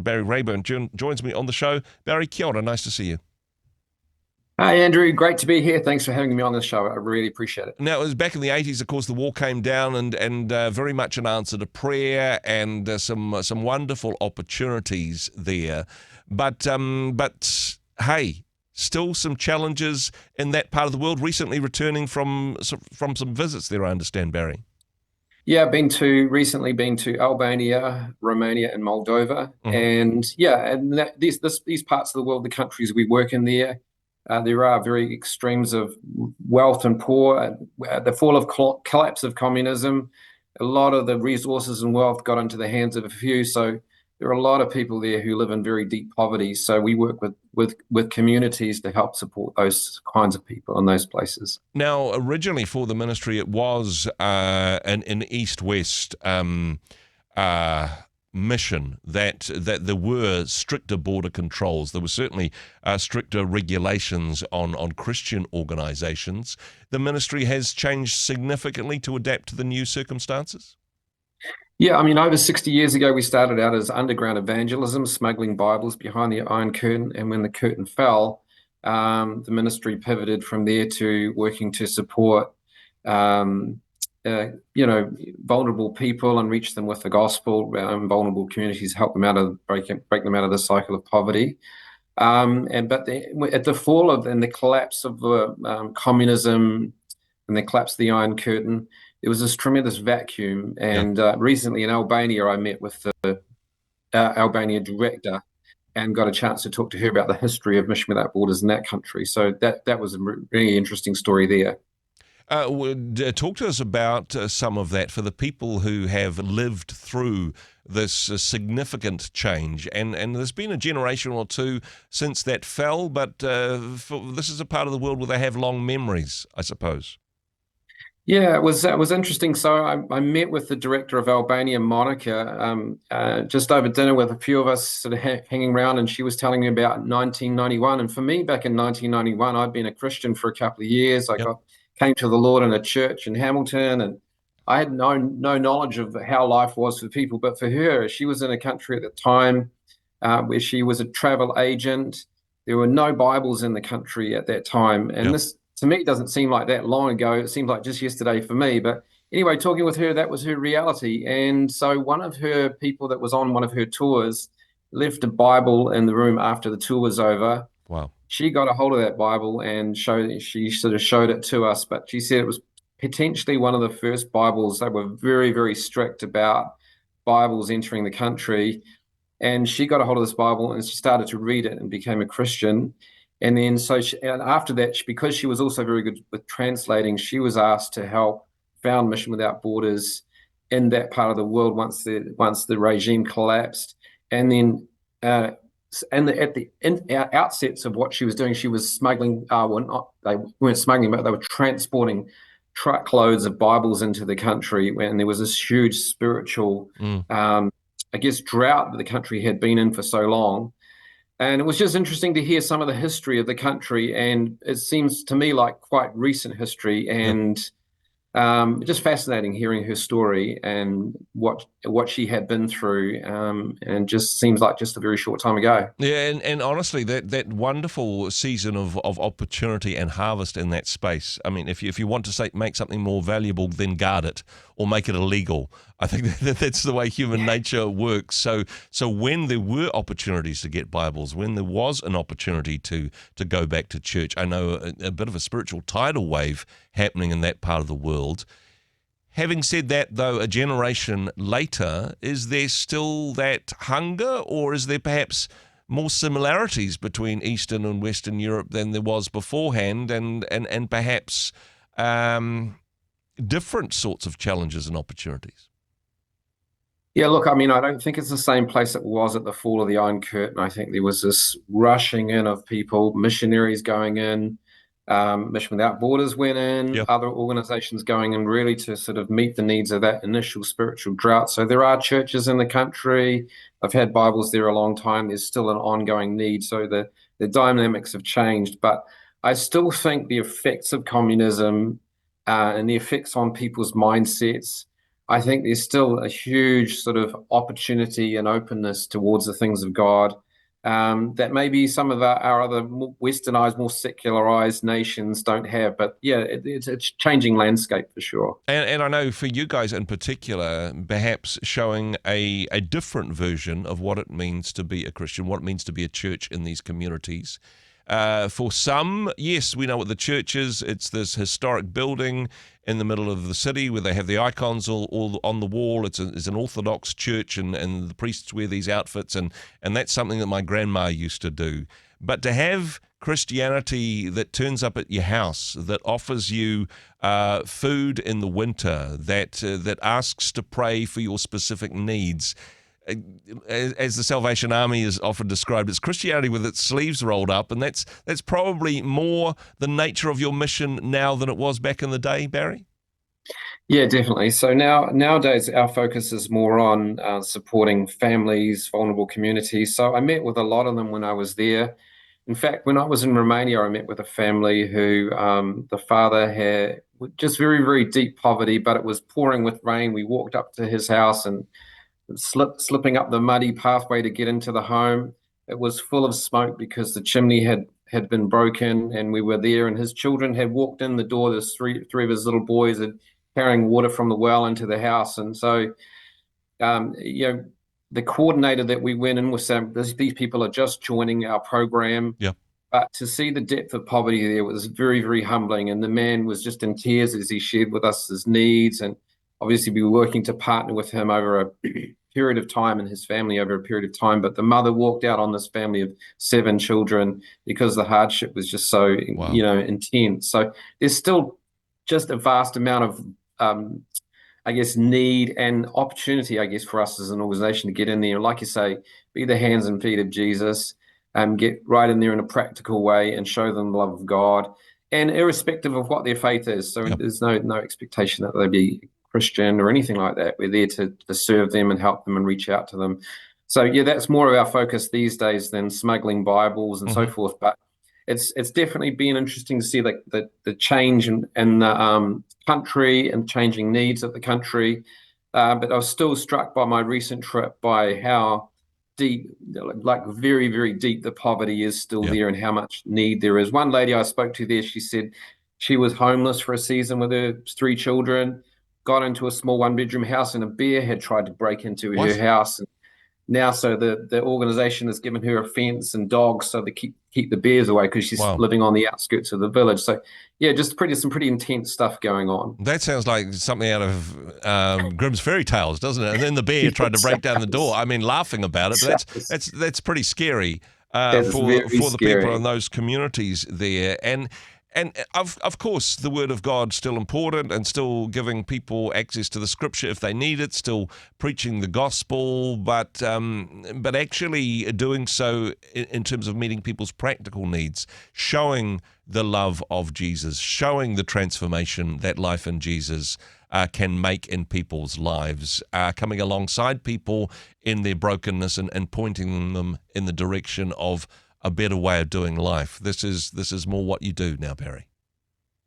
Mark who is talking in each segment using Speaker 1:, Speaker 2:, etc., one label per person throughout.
Speaker 1: Barry Raeburn joins me on the show. Barry, kia ora, nice to see you.
Speaker 2: Hi, Andrew. Great to be here. Thanks for having me on the show. I really appreciate it.
Speaker 1: Now, it was back in the 80s, of course, the wall came down and very much an answer to prayer and some wonderful opportunities there. But hey, still some challenges in that part of the world, recently returning from some visits there, I understand, Barry.
Speaker 2: Yeah, recently been to Albania, Romania, and Moldova,
Speaker 1: Mm-hmm.
Speaker 2: and these parts of the world, the countries we work in there are very extremes of wealth and poor. The fall of collapse of communism, a lot of the resources and wealth got into the hands of a few. So there are a lot of people there who live in very deep poverty. So we work with communities to help support those kinds of people in those places.
Speaker 1: Now, originally for the ministry, it was an east-west mission that there were stricter border controls. There were certainly stricter regulations on Christian organizations. The ministry has changed significantly to adapt to the new circumstances?
Speaker 2: Yeah, I mean, over 60 years ago, we started out as underground evangelism, smuggling Bibles behind the Iron Curtain. And when the curtain fell, the ministry pivoted from there to working to support, vulnerable people and reach them with the gospel, vulnerable communities, help them break them out of the cycle of poverty. At the fall of and the collapse of communism and the collapse of the Iron Curtain, there was this tremendous vacuum.
Speaker 1: Yeah.
Speaker 2: And recently in Albania, I met with the Albania director and got a chance to talk to her about the history of Mission Without Borders in that country. So that was a really interesting story there.
Speaker 1: Talk to us about some of that for the people who have lived through this significant change. And there's been a generation or two since that fell, but this is a part of the world where they have long memories, I suppose.
Speaker 2: Yeah, it was interesting. So I met with the director of Albania, Monica, just over dinner with a few of us sort of hanging around, and she was telling me about 1991. And for me, back in 1991, I'd been a Christian for a couple of years.
Speaker 1: Yep.
Speaker 2: Came to the Lord in a church in Hamilton, and I had no knowledge of how life was for people. But for her, she was in a country at the time where she was a travel agent. There were no Bibles in the country at that time, and
Speaker 1: Yep.
Speaker 2: this to me, it doesn't seem like that long ago. It seems like just yesterday for me. But anyway, talking with her, that was her reality. And so one of her people that was on one of her tours left a Bible in the room after the tour was over.
Speaker 1: Wow.
Speaker 2: She got a hold of that Bible and she sort of showed it to us. But she said it was potentially one of the first Bibles. They were very, very strict about Bibles entering the country. And she got a hold of this Bible and she started to read it and became a Christian. And then and after that, because she was also very good with translating, she was asked to help found Mission Without Borders in that part of the world once the regime collapsed. And then at the outsets of what she was doing, she was smuggling. They weren't smuggling, but they were transporting truckloads of Bibles into the country. And there was this huge spiritual, I guess, drought that the country had been in for so long. And it was just interesting to hear some of the history of the country, and it seems to me like quite recent history, and just fascinating hearing her story and what she had been through, and just seems like just a very short time ago.
Speaker 1: Yeah, and honestly, that wonderful season of opportunity and harvest in that space. I mean, if you want to make something more valuable, then guard it or make it illegal. I think that's the way human nature works. So when there were opportunities to get Bibles, when there was an opportunity to go back to church, I know a bit of a spiritual tidal wave happening in that part of the world. Having said that, though, a generation later, is there still that hunger, or is there perhaps more similarities between Eastern and Western Europe than there was beforehand, and perhaps different sorts of challenges and opportunities?
Speaker 2: Yeah, look, I mean, I don't think it's the same place it was at the fall of the Iron Curtain. I think there was this rushing in of people, missionaries going in, Mission Without Borders went in,
Speaker 1: Yep.
Speaker 2: other organizations going in really to sort of meet the needs of that initial spiritual drought. So there are churches in the country. I've had Bibles there a long time. There's still an ongoing need. So the dynamics have changed. But I still think the effects of communism and the effects on people's mindsets I think there's still a huge sort of opportunity and openness towards the things of God, that maybe some of our other more westernized, more secularized nations don't have. But yeah, it's a changing landscape for sure.
Speaker 1: And I know for you guys in particular, perhaps showing a different version of what it means to be a Christian, what it means to be a church in these communities. For some, yes, we know what the church is. It's this historic building in the middle of the city where they have the icons all on the wall. It's an Orthodox church, and the priests wear these outfits, and that's something that my grandma used to do. But to have Christianity that turns up at your house, that offers you food in the winter, that asks to pray for your specific needs, as the Salvation Army is often described, it's Christianity with its sleeves rolled up, and that's probably more the nature of your mission now than it was back in the day, Barry?
Speaker 2: Yeah, definitely. So nowadays, our focus is more on supporting families, vulnerable communities. So I met with a lot of them when I was there. In fact, when I was in Romania, I met with a family who the father had just very, very deep poverty, but it was pouring with rain. We walked up to his house and slipping up the muddy pathway to get into the home. It was full of smoke because the chimney had been broken, and we were there. And his children had walked in the door. There's three of his little boys and carrying water from the well into the house. And so, you know, the coordinator that we went in with said, these people are just joining our program.
Speaker 1: Yeah.
Speaker 2: But to see the depth of poverty there was very, very humbling. And the man was just in tears as he shared with us his needs. And obviously, we were working to partner with him over a period of time and his family over a period of time. But the mother walked out on this family of 7 children because the hardship was just so,
Speaker 1: Wow.
Speaker 2: intense. So there's still just a vast amount of I guess, need and opportunity, I guess, for us as an organization to get in there. Like you say, be the hands and feet of Jesus, get right in there in a practical way and show them the love of God, and irrespective of what their faith is. So
Speaker 1: Yep.
Speaker 2: there's no expectation that they be Christian or anything like that. We're there to serve them and help them and reach out to them. So yeah, that's more of our focus these days than smuggling Bibles and so forth. But it's definitely been interesting to see the change in the country and changing needs of the country. But I was still struck by my recent trip by how deep, like very, very deep, the poverty is still there and how much need there is. One lady I spoke to there, she said she was homeless for a season with her 3 children, got into a small 1-bedroom house, and a bear had tried to break into her house. And now, so the organization has given her a fence and dogs so they keep the bears away because she's living on the outskirts of the village. So yeah, just some pretty intense stuff going on.
Speaker 1: That sounds like something out of Grimm's fairy tales, doesn't it? And then the bear tried to break down the door. I mean, laughing about it, but that's pretty scary for the people in those communities there. And of course, the Word of God still important, and still giving people access to the Scripture if they need it, still preaching the gospel, but actually doing so in terms of meeting people's practical needs, showing the love of Jesus, showing the transformation that life in Jesus can make in people's lives, coming alongside people in their brokenness and pointing them in the direction of a better way of doing life. This is more what you do now, Barry.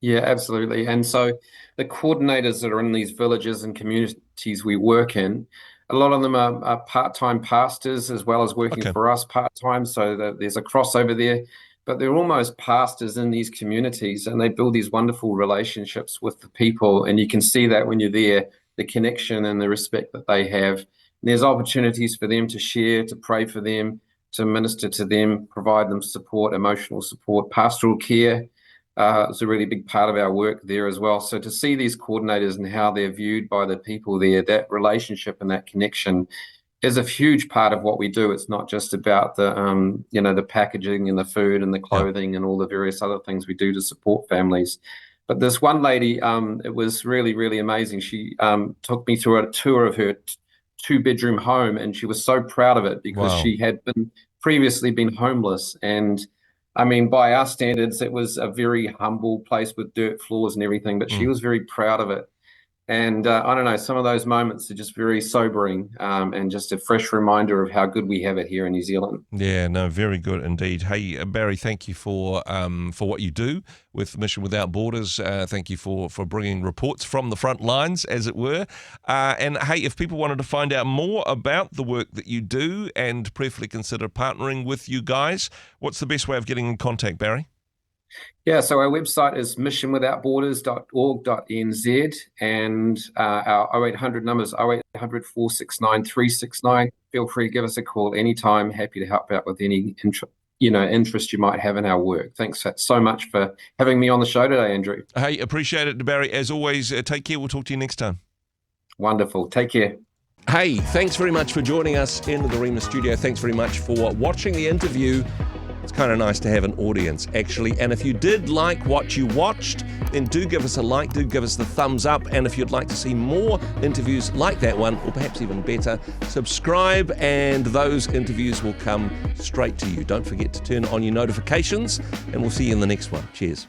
Speaker 2: Yeah, absolutely. And so the coordinators that are in these villages and communities we work in, a lot of them are part-time pastors as well as working for us part-time. So there's a crossover there, but they're almost pastors in these communities, and they build these wonderful relationships with the people. And you can see that when you're there, the connection and the respect that they have. And there's opportunities for them to share, to pray for them, to minister to them, provide them support, emotional support, pastoral care. It's a really big part of our work there as well. So to see these coordinators and how they're viewed by the people there, that relationship and that connection is a huge part of what we do. It's not just about the packaging and the food and the clothing and all the various other things we do to support families. But this one lady, it was really, really amazing. She took me through a tour of her 2-bedroom home, and she was so proud of it because she had previously been homeless. And I mean, by our standards, it was a very humble place with dirt floors and everything, but she was very proud of it. And I don't know, some of those moments are just very sobering, and just a fresh reminder of how good we have it here in New Zealand.
Speaker 1: Yeah, no, very good indeed. Hey, Barry, thank you for what you do with Mission Without Borders. Thank you for bringing reports from the front lines, as it were. And hey, if people wanted to find out more about the work that you do and prayerfully consider partnering with you guys, what's the best way of getting in contact, Barry?
Speaker 2: Yeah, so our website is missionwithoutborders.org.nz, and our 0800 numbers 0800 469 369. Feel free to give us a call anytime. Happy to help out with any interest you might have in our work. Thanks so much for having me on the show today, Andrew.
Speaker 1: Hey, appreciate it, Barry. As always, take care. We'll talk to you next time.
Speaker 2: Wonderful. Take care.
Speaker 1: Hey, thanks very much for joining us in the Rhema studio. Thanks very much for watching the interview. It's kind of nice to have an audience, actually. And if you did like what you watched, then do give us a like, do give us the thumbs up. And if you'd like to see more interviews like that one, or perhaps even better, subscribe and those interviews will come straight to you. Don't forget to turn on your notifications, and we'll see you in the next one. Cheers.